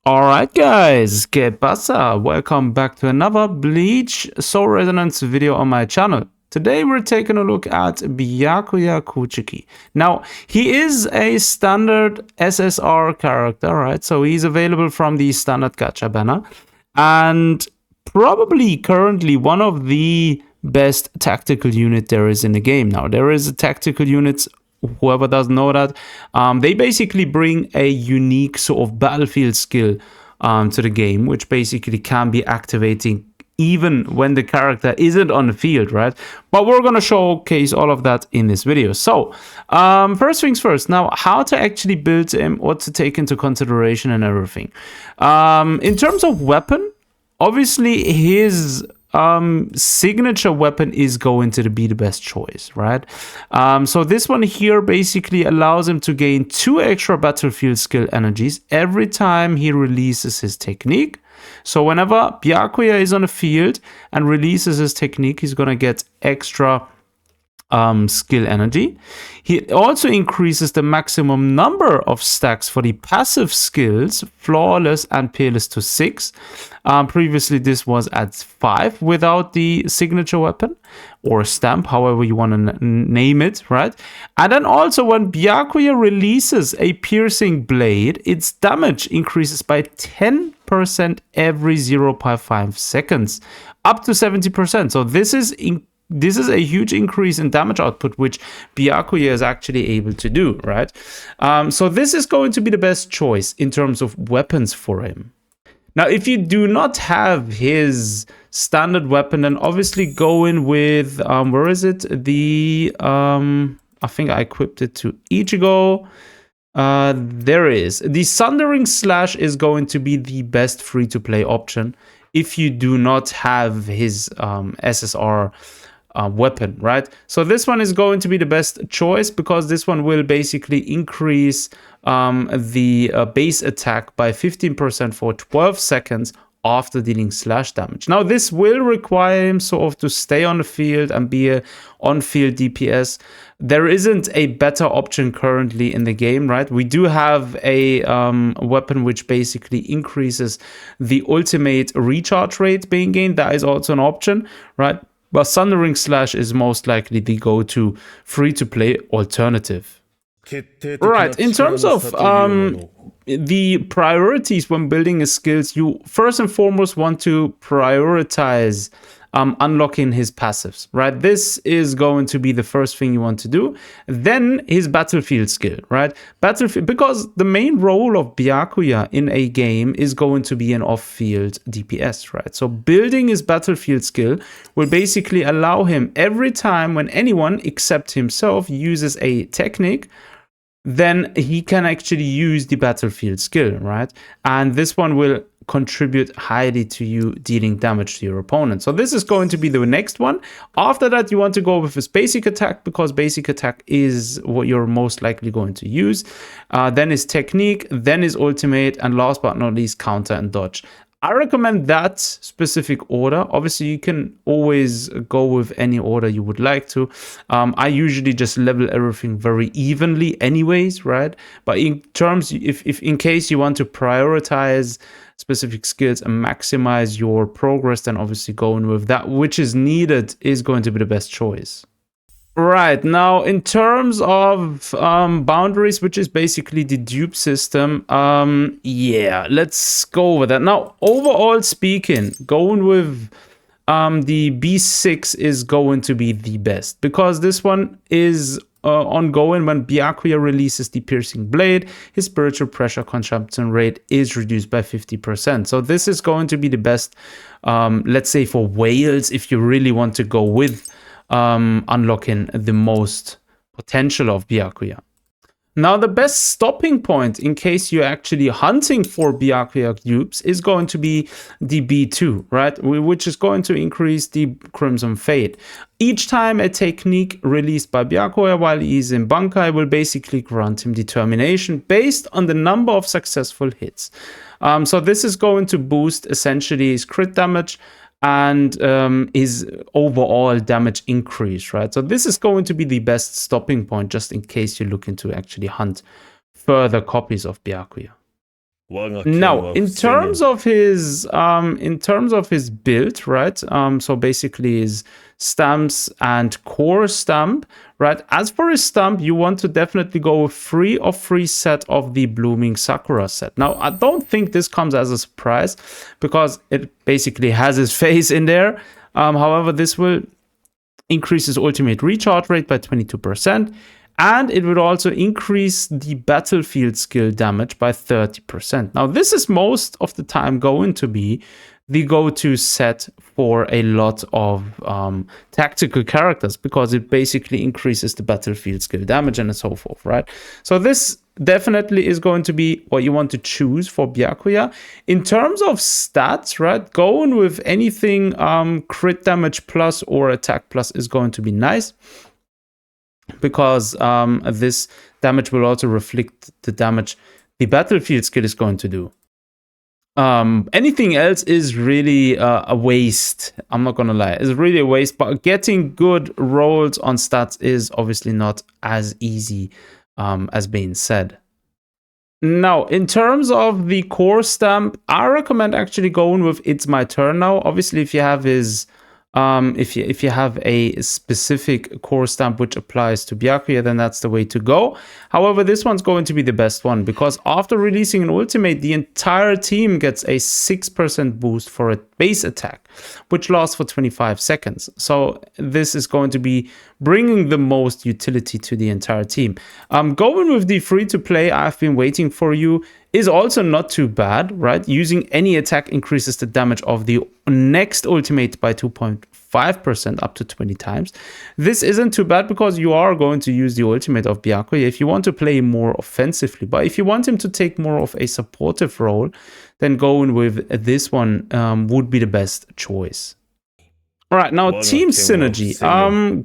Alright guys, ¿qué pasa? Welcome back to another Bleach Soul Resonance video on my channel. Today we're taking a look at Byakuya Kuchiki. Now, he is a standard SSR character, right? So he's available from the standard gacha banner. And probably currently one of the best tactical unit there is in the game. Now, there is a tactical units, whoever doesn't know that, they basically bring a unique sort of battlefield skill to the game, which basically can be activating even when the character isn't on the field, right? But we're going to showcase all of that in this video. So first things first, now how to actually build him, what to take into consideration and everything. In terms of weapon, obviously his signature weapon is going to be the best choice, right? So this one here basically allows him to gain 2 extra battlefield skill energies every time he releases his technique. So whenever Byakuya is on the field and releases his technique, he's gonna get extra skill energy. He also increases the maximum number of stacks for the passive skills, Flawless and Peerless, to 6. Previously this was at 5 without the signature weapon or stamp, however you want to name it, right? And then also when Byakuya releases a piercing blade, its damage increases by 10% every 0.5 seconds, up to 70%. So this is a huge increase in damage output, which Byakuya is actually able to do, right? So this is going to be the best choice in terms of weapons for him. Now, if you do not have his standard weapon, then obviously go in with, where is it? I think I equipped it to Ichigo. There it is. The Sundering Slash is going to be the best free-to-play option if you do not have his SSR weapon, right? So this one is going to be the best choice because this one will basically increase the base attack by 15% for 12 seconds after dealing slash damage. Now this will require him sort of to stay on the field and be a on-field DPS. There isn't a better option currently in the game, right? We do have a weapon which basically increases the ultimate recharge rate being gained. That is also an option, right? But Sundering Slash is most likely the go-to free-to-play alternative. Right, in terms of the priorities when building his skills, you first and foremost want to prioritize unlocking his passives, right? This is going to be the first thing you want to do. Then his battlefield skill, right? Battlefield, because the main role of Byakuya in a game is going to be an off-field DPS, right? So building his battlefield skill will basically allow him every time when anyone except himself uses a technique, then he can actually use the battlefield skill, right? And this one will contribute highly to you dealing damage to your opponent. So this is going to be the next one. After that, you want to go with his basic attack because basic attack is what you're most likely going to use. Then his technique, then his ultimate, and last but not least, counter and dodge. I recommend that specific order. Obviously, you can always go with any order you would like to. I usually just level everything very evenly anyways, right? But in terms, if in case you want to prioritize specific skills and maximize your progress, then obviously going with that which is needed is going to be the best choice. Right, now in terms of boundaries, which is basically the dupe system, yeah, let's go over that. Now, overall speaking, going with the B6 is going to be the best because this one is ongoing. When Byakuya releases the piercing blade, his spiritual pressure consumption rate is reduced by 50%. So this is going to be the best, let's say for whales, if you really want to go with unlocking the most potential of Byakuya. Now, the best stopping point in case you're actually hunting for Byakuya dupes is going to be the B2, right? Which is going to increase the Crimson Fade. Each time a technique released by Byakuya while he's in Bankai will basically grant him determination based on the number of successful hits. So this is going to boost essentially his crit damage and his overall damage increase, right? So this is going to be the best stopping point just in case you're looking to actually hunt further copies of Byakuya. Now, in terms of his build, right? So basically his stamps and core stamp, right? As for his stamp, you want to definitely go with 3 of 3 set of the Blooming Sakura set. Now, I don't think this comes as a surprise because it basically has his face in there. However, this will increase his ultimate recharge rate by 22%. And it would also increase the battlefield skill damage by 30%. Now, this is most of the time going to be the go-to set for a lot of tactical characters because it basically increases the battlefield skill damage and so forth, right? So this definitely is going to be what you want to choose for Byakuya. In terms of stats, right, going with anything crit damage plus or attack plus is going to be nice, because this damage will also reflect the damage the battlefield skill is going to do. Anything else is really a waste. I'm not gonna lie, it's really a waste, but getting good rolls on stats is obviously not as easy as being said. Now, in terms of the core stamp, I recommend actually going with It's My Turn Now. Obviously, if you have his if you have a specific core stamp which applies to Byakuya, then that's the way to go. However, this one's going to be the best one because after releasing an ultimate, the entire team gets a 6% boost for a base attack, which lasts for 25 seconds. So this is going to be bringing the most utility to the entire team. Going with the free-to-play I've Been Waiting For You is also not too bad, right? Using any attack increases the damage of the next ultimate by 2.5% up to 20 times. This isn't too bad because you are going to use the ultimate of Byakuya if you want to play more offensively. But if you want him to take more of a supportive role, then going with this one would be the best choice. All right, now team synergy.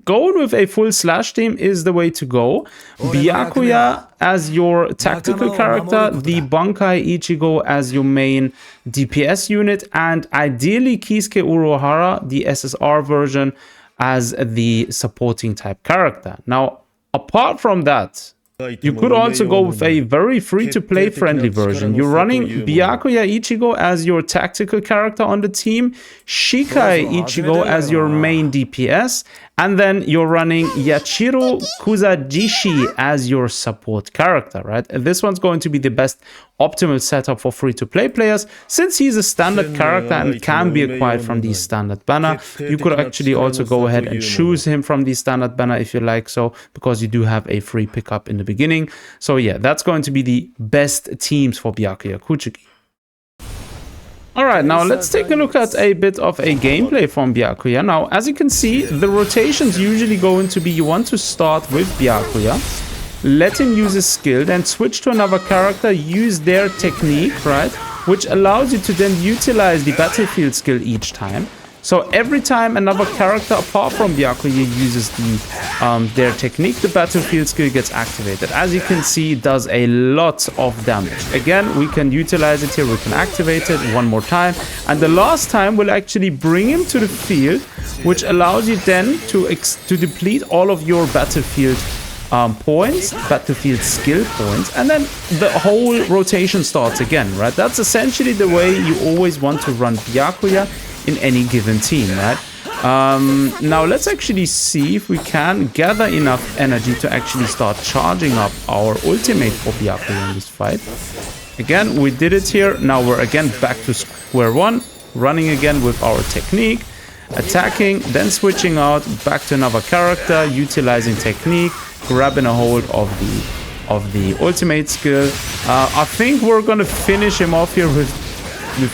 Going with a full slash team is the way to go. Byakuya as your tactical character, the Bankai Ichigo as your main DPS unit, and ideally Kisuke Uruhara, the SSR version, as the supporting type character. Now, apart from that, you could also go with a very free-to-play friendly version. You're running Byakuya Ichigo as your tactical character on the team, Shikai Ichigo as your main DPS, and then you're running Yachiro Kuzajishi as your support character, right? This one's going to be the best optimal setup for free-to-play players. Since he's a standard character and can be acquired from the standard banner, you could actually also go ahead and choose him from the standard banner if you like so, because you do have a free pickup in the beginning. So yeah, that's going to be the best teams for Byakuya Kuchiki. Alright, now let's take a look at a bit of a gameplay from Byakuya. Now, as you can see, the rotations usually going to be you want to start with Byakuya, let him use his skill, then switch to another character, use their technique, right? Which allows you to then utilize the battlefield skill each time. So every time another character apart from Byakuya uses their technique, the battlefield skill gets activated. As you can see, it does a lot of damage. Again, we can utilize it here, we can activate it one more time. And the last time will actually bring him to the field, which allows you then to deplete all of your battlefield points, battlefield skill points, and then the whole rotation starts again, right? That's essentially the way you always want to run Byakuya in any given team, right? Now let's actually see if we can gather enough energy to actually start charging up our ultimate for Byakuya in this fight. Again, we did it here. Now we're again back to square one, running again with our technique, attacking, then switching out, back to another character, utilizing technique, grabbing a hold of the ultimate skill. I think we're gonna finish him off here with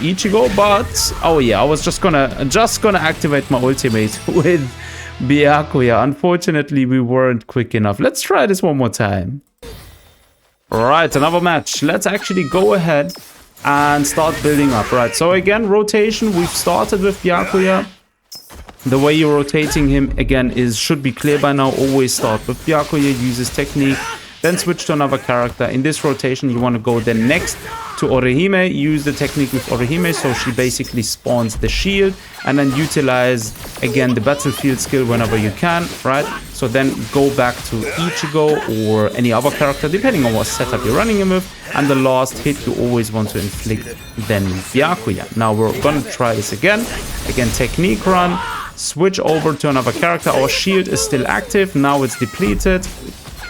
Ichigo, but oh yeah, I was just gonna activate my ultimate with Byakuya. Unfortunately, we weren't quick enough. Let's try this one more time. Alright, another match. Let's actually go ahead and start building up. Right, so again, rotation. We've started with Byakuya. The way you're rotating him again should be clear by now. Always start with Byakuya, use his technique, then switch to another character. In this rotation, you want to go then next to Orihime, use the technique with Orihime, so she basically spawns the shield, and then utilize again the battlefield skill whenever you can, right? So then go back to Ichigo or any other character, depending on what setup you're running him with, and the last hit you always want to inflict then Byakuya. Now we're gonna try this again. Again, technique run, switch over to another character. Our shield is still active, now it's depleted,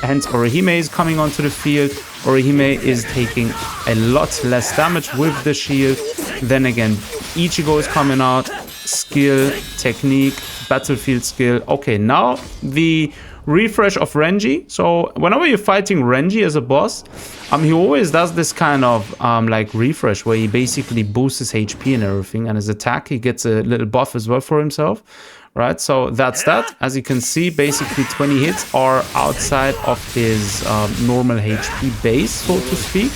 hence Orihime is coming onto the field. Orihime is taking a lot less damage with the shield. Then again, Ichigo is coming out, skill, technique, battlefield skill. Okay, now the refresh of Renji. So whenever you're fighting Renji as a boss, he always does this kind of like refresh where he basically boosts his HP and everything, and his attack, he gets a little buff as well for himself, right? So that's that. As you can see, basically 20 hits are outside of his normal HP base, so to speak.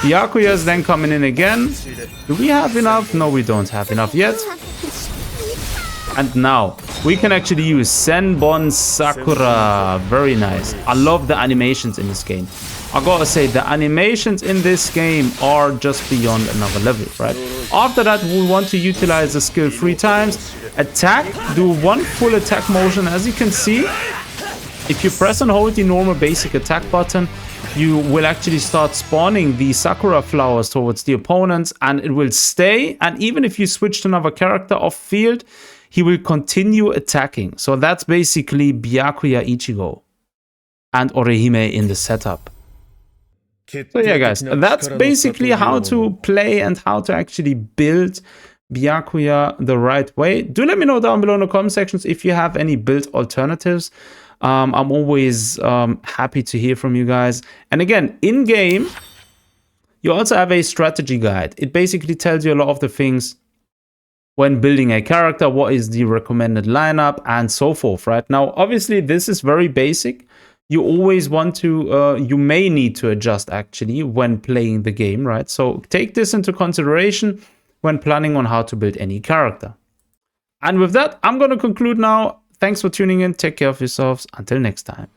Byakuya is then coming in again. Do we have enough? No, we don't have enough yet. And now we can actually use Senbon Sakura. Very nice. I love the animations in this game. I gotta say, the animations in this game are just beyond another level, right? After that, we want to utilize the skill 3 times. Attack, do 1 full attack motion. As you can see, if you press and hold the normal basic attack button, you will actually start spawning the Sakura flowers towards the opponents, and it will stay. And even if you switch to another character off field, he will continue attacking. So that's basically Byakuya Ichigo and Orihime in the setup. So yeah, guys, that's basically how to play and how to actually build Byakuya the right way. Do let me know down below in the comment sections if you have any build alternatives. I'm always happy to hear from you guys. And again, in game, you also have a strategy guide. It basically tells you a lot of the things when building a character, what is the recommended lineup and so forth, right? Now, obviously, this is very basic. You always want to, you may need to adjust actually when playing the game, right? So take this into consideration when planning on how to build any character. And with that, I'm going to conclude now. Thanks for tuning in. Take care of yourselves. Until next time.